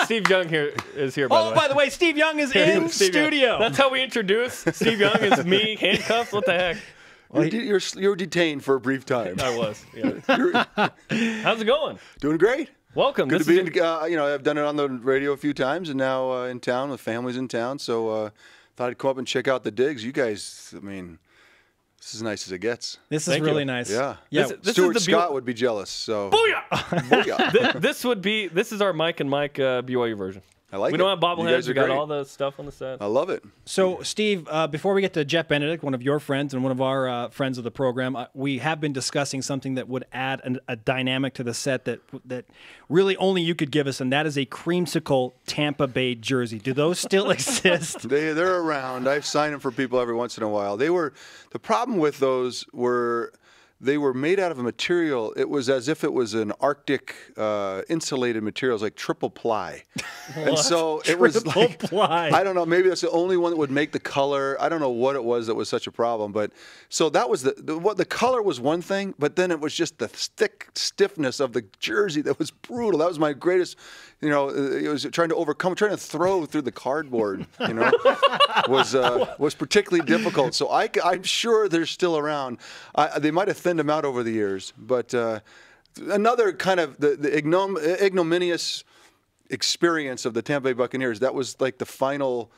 Steve Young is here, by the way. Oh, by the way, Steve Young is in studio. That's how we introduce. Steve Young is me, handcuffed. What the heck? Well, you're detained for a brief time. I was. Yeah. How's it going? Doing great. Welcome. Good to be in, I've done it on the radio a few times, and now in town, the family's in town, so thought I'd come up and check out the digs. You guys, I mean, this is as nice as it gets. This is really nice. Yeah. This Stuart is Scott would be jealous. So. Booyah! Booyah. This is our Mike and Mike BYU version. I like it. We don't have bobbleheads. We got great. all the stuff on the set. I love it. So, Steve, before we get to Jeff Benedict, one of your friends and one of our friends of the program, we have been discussing something that would add a dynamic to the set that really only you could give us, and that is a creamsicle Tampa Bay jersey. Do those still exist? They're around. I've signed them for people every once in a while. The problem with those were they were made out of a material. It was as if it was an Arctic insulated materials, like triple ply. And so it was like, ply. I don't know, maybe that's the only one that would make the color. I don't know what it was that was such a problem. But so that was the color was one thing, but then it was just the stiffness of the jersey that was brutal. That was my greatest, it was trying to throw through the cardboard, was particularly difficult. So I'm sure they're still around. They might have thinned them out over the years, but another kind of the ignominious experience of the Tampa Bay Buccaneers. That was like the final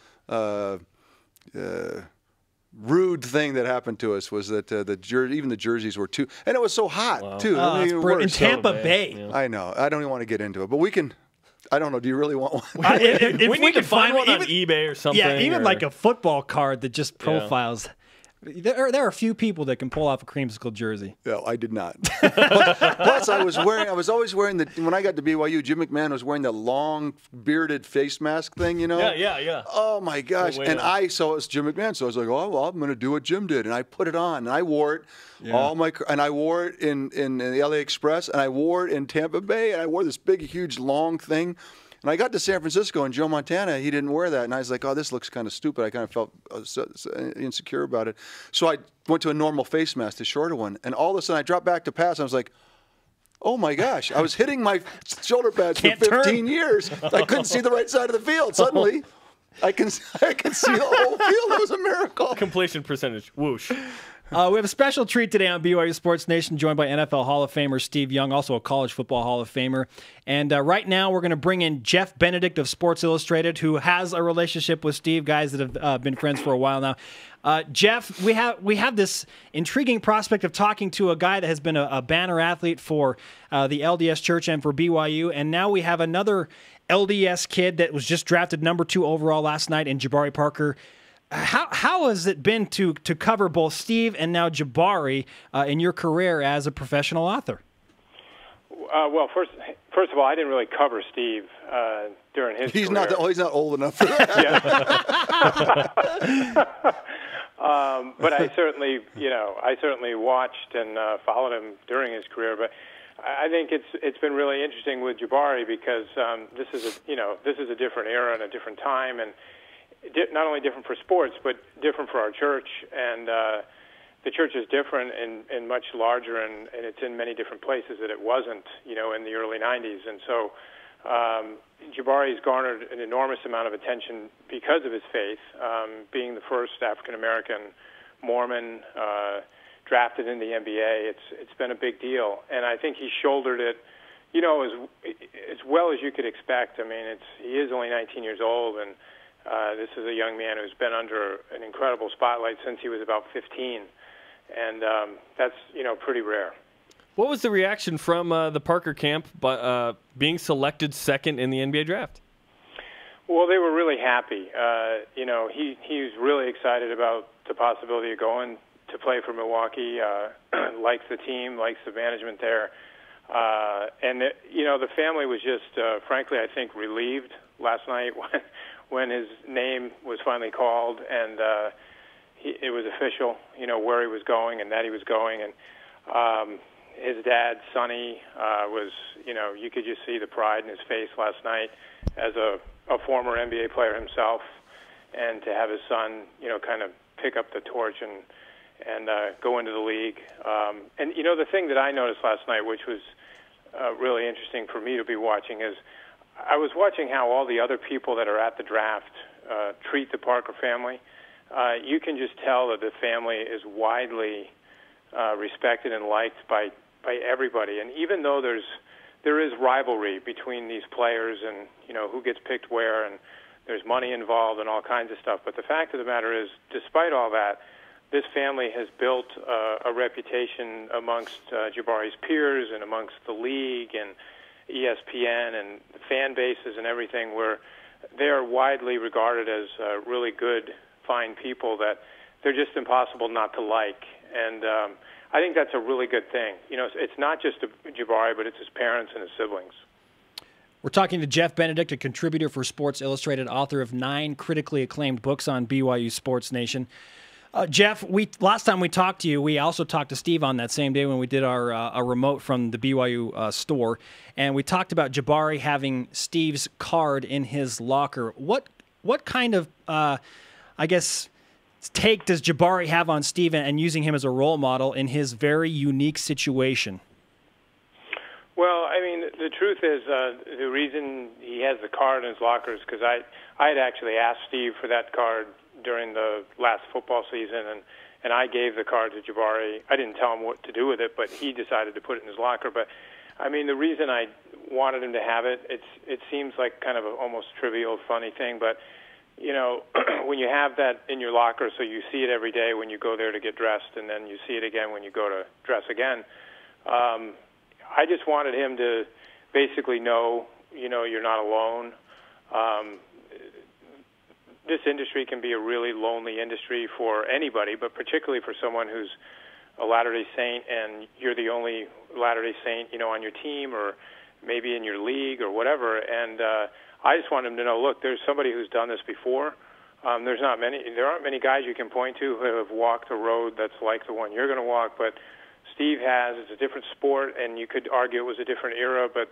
rude thing that happened to us was that even the jerseys were too, and it was so hot too. In Tampa Bay. Yeah. I know. I don't even want to get into it, but we can. I don't know. Do you really want one? If we need to find one on eBay or something. Yeah, even like a football card that just profiles. Yeah. There are a few people that can pull off a creamsicle jersey. No, I did not. Plus, I was always wearing when I got to BYU, Jim McMahon was wearing the long bearded face mask thing, Yeah. Oh my gosh! And I saw it was Jim McMahon, so I was like, oh well, I'm going to do what Jim did, and I put it on, and I wore it and I wore it in the LA Express, and I wore it in Tampa Bay, and I wore this big, huge, long thing. And I got to San Francisco, and Joe Montana, he didn't wear that. And I was like, oh, this looks kind of stupid. I kind of felt so insecure about it. So I went to a normal face mask, the shorter one. And all of a sudden, I dropped back to pass. And I was like, oh, my gosh. I was hitting my shoulder pads for 15 years. I couldn't see the right side of the field. Suddenly, I can see the whole field. It was a miracle. Completion percentage. Whoosh. We have a special treat today on BYU Sports Nation, joined by NFL Hall of Famer Steve Young, also a college football Hall of Famer. And right now we're going to bring in Jeff Benedict of Sports Illustrated, who has a relationship with Steve, guys that have been friends for a while now. Jeff, we have this intriguing prospect of talking to a guy that has been a banner athlete for the LDS Church and for BYU, and now we have another LDS kid that was just drafted number 2 overall last night in Jabari Parker. How has it been to cover both Steve and now Jabari in your career as a professional author? Well, first of all, I didn't really cover Steve during his career. He's not old enough for that. But I certainly watched and followed him during his career. But I think it's been really interesting with Jabari because this is a different era and a different time, and not only different for sports, but different for our church. And the church is different and much larger, and it's in many different places that it wasn't, in the early 90s. And so Jabari's garnered an enormous amount of attention because of his faith, being the first African-American Mormon drafted in the NBA. It's been a big deal. And I think he shouldered it, as well as you could expect. I mean, he is only 19 years old, and this is a young man who's been under an incredible spotlight since he was about 15, and that's pretty rare. What was the reaction from the Parker camp being selected second in the NBA draft? Well, they were really happy. He's really excited about the possibility of going to play for Milwaukee. Likes the team, likes the management there, and the family was just, frankly, I think, relieved last night when his name was finally called, and it was official, where he was going and that he was going. And his dad, Sonny, was, you could just see the pride in his face last night as a former NBA player himself, and to have his son, kind of pick up the torch and go into the league. And, the thing that I noticed last night, which was really interesting for me to be watching, is I was watching how all the other people that are at the draft treat the Parker family. You can just tell that the family is widely respected and liked by everybody. And even though there is rivalry between these players and, you know, who gets picked where, and there's money involved and all kinds of stuff, but the fact of the matter is, despite all that, this family has built a reputation amongst Jabari's peers and amongst the league and ESPN and the fan bases and everything, where they are widely regarded as really good, fine people that they're just impossible not to like. And I think that's a really good thing. You know, it's not just Jabari, but it's his parents and his siblings. We're talking to Jeff Benedict, a contributor for Sports Illustrated, author of 9 critically acclaimed books on BYU Sports Nation. Jeff, last time we talked to you, we also talked to Steve on that same day when we did our remote from the BYU store, and we talked about Jabari having Steve's card in his locker. What kind of, I guess, take does Jabari have on Steve and using him as a role model in his very unique situation? Well, I mean, the truth is the reason he has the card in his locker is because I had actually asked Steve for that card during the last football season, and I gave the card to Jabari. I didn't tell him what to do with it, but he decided to put it in his locker. But, I mean, the reason I wanted him to have it, it seems like kind of an almost trivial, funny thing, but, you know, when you have that in your locker, so you see it every day when you go there to get dressed, and then you see it again when you go to dress again, I just wanted him to basically know, you know, you're not alone. This industry can be a really lonely industry for anybody, but particularly for someone who's a Latter-day Saint and you're the only Latter-day Saint, you know, on your team or maybe in your league or whatever. And I just want him to know, look, there's somebody who's done this before. There aren't many guys you can point to who have walked a road that's like the one you're going to walk, but Steve has. It's a different sport, and you could argue it was a different era, but,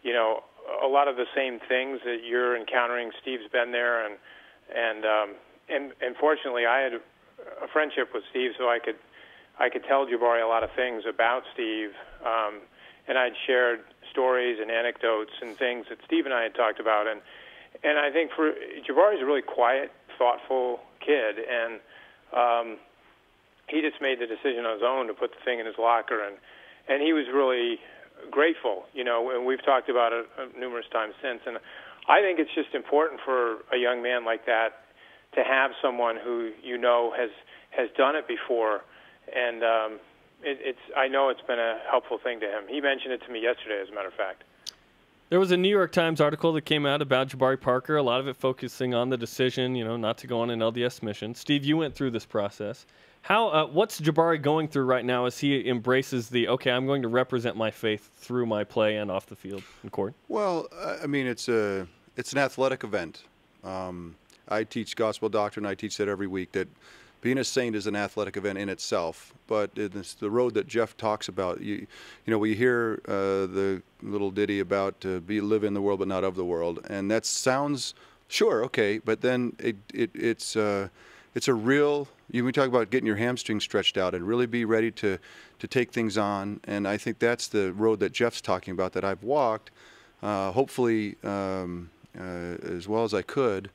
you know, a lot of the same things that you're encountering, Steve's been there, and fortunately, I had a friendship with Steve, so I could tell Jabari a lot of things about Steve, and I'd shared stories and anecdotes and things that Steve and I had talked about, and I think for Jabari's a really quiet, thoughtful kid, and he just made the decision on his own to put the thing in his locker, and he was really grateful, you know, and we've talked about it numerous times since, and I think it's just important for a young man like that to have someone who, you know, has done it before, and I know it's been a helpful thing to him. He mentioned it to me yesterday, as a matter of fact. There was a New York Times article that came out about Jabari Parker, a lot of it focusing on the decision, you know, not to go on an LDS mission. Steve, you went through this process. What's Jabari going through right now as he embraces okay, I'm going to represent my faith through my play and off the field and court? Well, I mean, it's an athletic event. I teach gospel doctrine. I teach that every week, that being a saint is an athletic event in itself. But it's the road that Jeff talks about. You know, we hear the little ditty about live in the world but not of the world, and that sounds sure okay, but then it's a real. We talk about getting your hamstrings stretched out and really be ready to take things on, and I think that's the road that Jeff's talking about that I've walked, hopefully as well as I could,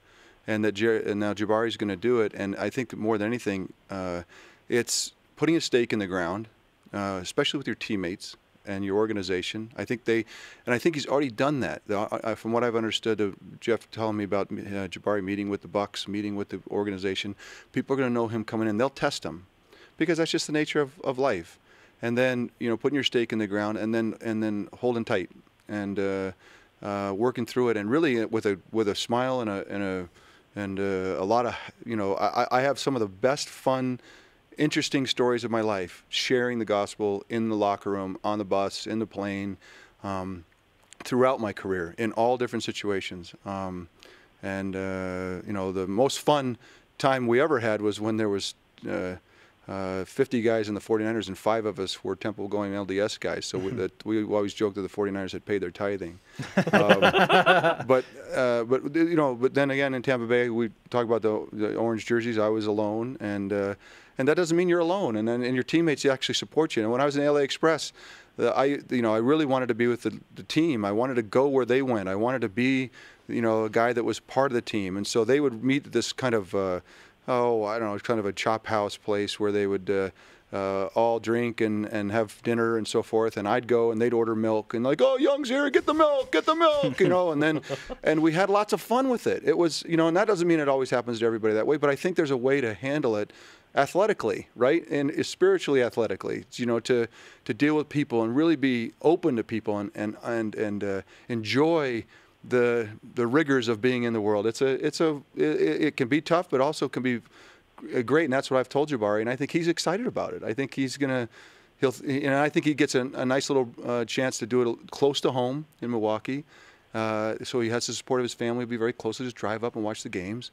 and now Jabari's going to do it. And I think more than anything, it's putting a stake in the ground, especially with your teammates and your organization. I think he's already done that. From what I've understood, Jeff telling me about Jabari meeting with the Bucks, meeting with the organization, people are going to know him coming in. They'll test him because that's just the nature of life. And then, you know, putting your stake in the ground and then holding tight and working through it, and really with a smile and a lot of, you know, I have some of the best fun, interesting stories of my life, sharing the gospel in the locker room, on the bus, in the plane, throughout my career, in all different situations. You know, the most fun time we ever had was when there was 50 guys in the 49ers, and 5 of us were Temple-going LDS guys. So we always joked that the 49ers had paid their tithing. But you know, but then again in Tampa Bay, we talk about the orange jerseys. I was alone, and that doesn't mean you're alone. And then your teammates actually support you. And when I was in LA Express, I really wanted to be with the team. I wanted to go where they went. I wanted to be, a guy that was part of the team. And so they would meet this kind of, I don't know, kind of a chop house place where they would all drink and have dinner and so forth. And I'd go and they'd order milk and like, oh, Young's here, get the milk, and we had lots of fun with it. It was, and that doesn't mean it always happens to everybody that way, but I think there's a way to handle it athletically, right? And spiritually athletically, to deal with people and really be open to people and enjoy the rigors of being in the world. It can be tough, but also can be great, and that's what I've told Jabari, and I think he's excited about it. I think I think he gets a nice little chance to do it close to home in Milwaukee. So he has the support of his family. He'll be very close to just drive up and watch the games.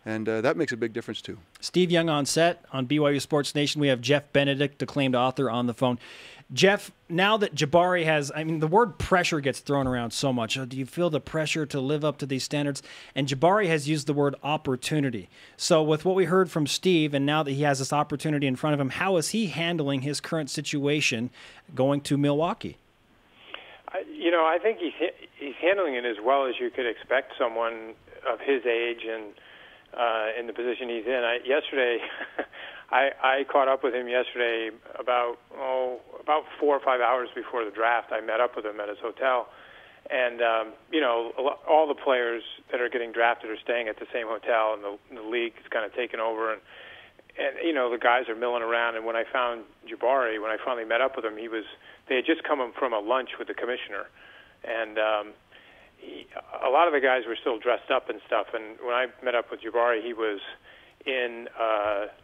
And that makes a big difference, too. Steve Young on set on BYU Sports Nation. We have Jeff Benedict, acclaimed author, on the phone. Jeff, now that Jabari has, the word pressure gets thrown around so much. Do you feel the pressure to live up to these standards? And Jabari has used the word opportunity. So with what we heard from Steve, and now that he has this opportunity in front of him, how is he handling his current situation going to Milwaukee? I think he's handling it as well as you could expect someone of his age and in the position he's in. Yesterday, I caught up with him yesterday about 4 or 5 hours before the draft. I met up with him at his hotel, and all the players that are getting drafted are staying at the same hotel, and the league is kind of taken over, and the guys are milling around. And when I found Jabari, when I finally met up with him, they had just come from a lunch with the commissioner, and a lot of the guys were still dressed up and stuff. And when I met up with Jabari, he was in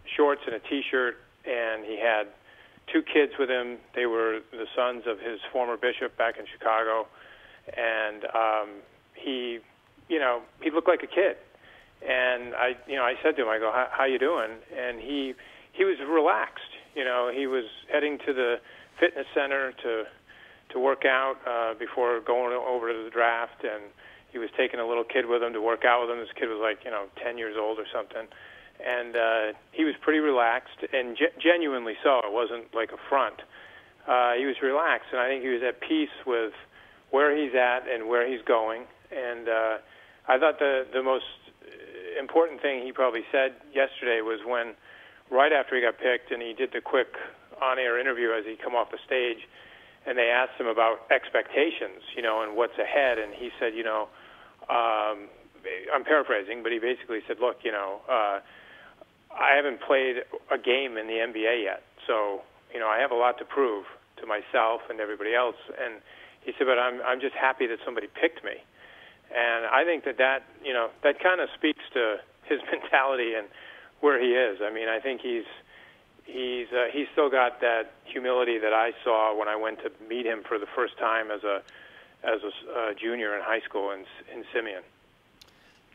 shorts and a T-shirt, and he had 2 kids with him. They were the sons of his former bishop back in Chicago, and he looked like a kid. And I said to him, I go, how you doing? And he was relaxed. He was heading to the fitness center to work out before going over to the draft, and he was taking a little kid with him to work out with him. This kid was like 10 years old or something, and he was pretty relaxed, and genuinely so. It wasn't like a front. He was relaxed, and I think he was at peace with where he's at and where he's going. And I thought the most important thing he probably said yesterday was when, right after he got picked, and he did the quick on-air interview as he come off the stage, and they asked him about expectations, and what's ahead, and he said, I'm paraphrasing, but he basically said, look, I haven't played a game in the NBA yet, so, I have a lot to prove to myself and everybody else. And he said, but I'm just happy that somebody picked me. And I think that kind of speaks to his mentality and where he is. I think he's still got that humility that I saw when I went to meet him for the first time as a junior in high school in Simeon.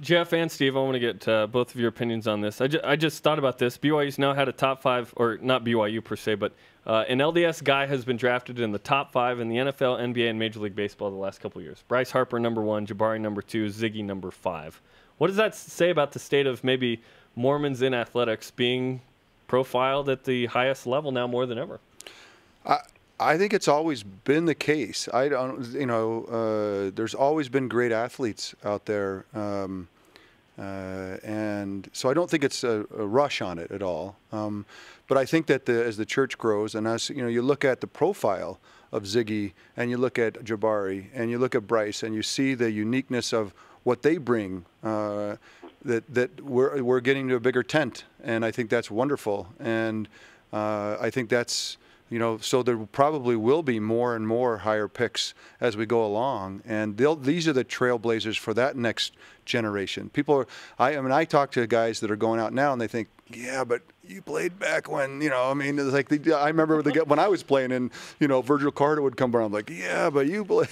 Jeff and Steve, I want to get both of your opinions on this. I just thought about this. BYU's now had a top 5, or not BYU per se, but an LDS guy has been drafted in the top 5 in the NFL, NBA, and Major League Baseball the last couple of years. Bryce Harper, number 1, Jabari, number 2, Ziggy, number 5. What does that say about the state of maybe Mormons in athletics being profiled at the highest level now more than ever? I think it's always been the case. There's always been great athletes out there, and so I don't think it's a rush on it at all. But I think that as the church grows, and as you look at the profile of Ziggy, and you look at Jabari, and you look at Bryce, and you see the uniqueness of what they bring. That we're getting to a bigger tent, and I think that's wonderful. And I think that's. So there probably will be more and more higher picks as we go along, and these are the trailblazers for that next generation. I talk to guys that are going out now, and they think, yeah, but you played back when, it's like I remember when I was playing, and Virgil Carter would come around like, yeah, but you played.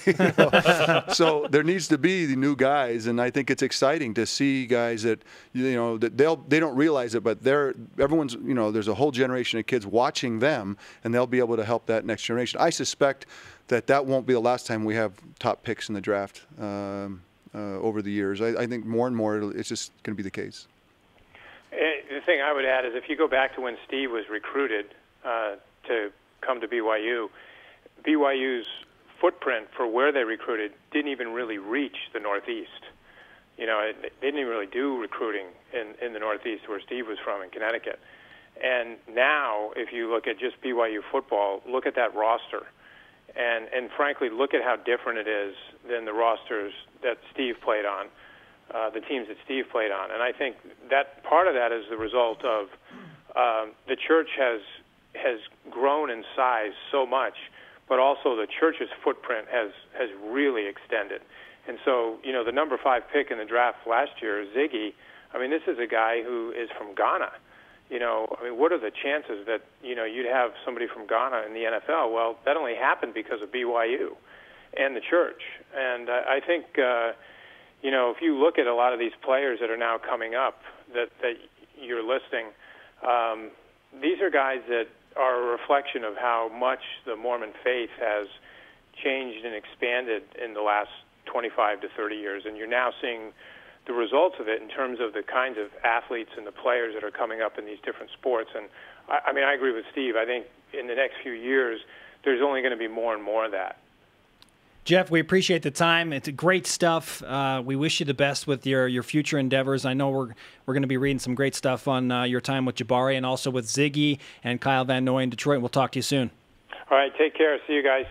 So there needs to be the new guys, and I think it's exciting to see guys that that they don't realize it, but everyone's there's a whole generation of kids watching them, and they'll be able to help that next generation. I suspect that won't be the last time we have top picks in the draft over the years. I think more and more it's just going to be the case. The thing I would add is if you go back to when Steve was recruited to come to BYU, BYU's footprint for where they recruited didn't even really reach the Northeast. You know, they didn't even really do recruiting in the Northeast where Steve was from in Connecticut. And now, if you look at just BYU football, look at that roster. And frankly, look at how different it is than the rosters that Steve played on, the teams that Steve played on. And I think that part of that is the result of the church has grown in size so much, but also the church's footprint has really extended. And so, you know, the number 5 pick in the draft last year, Ziggy, I mean, this is a guy who is from Ghana. You know, I mean, what are the chances that, you know, you'd have somebody from Ghana in the NFL? Well, that only happened because of BYU and the church. And I think, you know, if you look at a lot of these players that are now coming up that you're listing, these are guys that are a reflection of how much the Mormon faith has changed and expanded in the last 25 to 30 years. And you're now seeing the results of it in terms of the kinds of athletes and the players that are coming up in these different sports. And I mean, I agree with Steve. I think in the next few years, there's only going to be more and more of that. Jeff, we appreciate the time. It's great stuff. We wish you the best with your future endeavors. I know we're going to be reading some great stuff on your time with Jabari and also with Ziggy and Kyle Van Noy in Detroit. We'll talk to you soon. All right, take care. See you guys.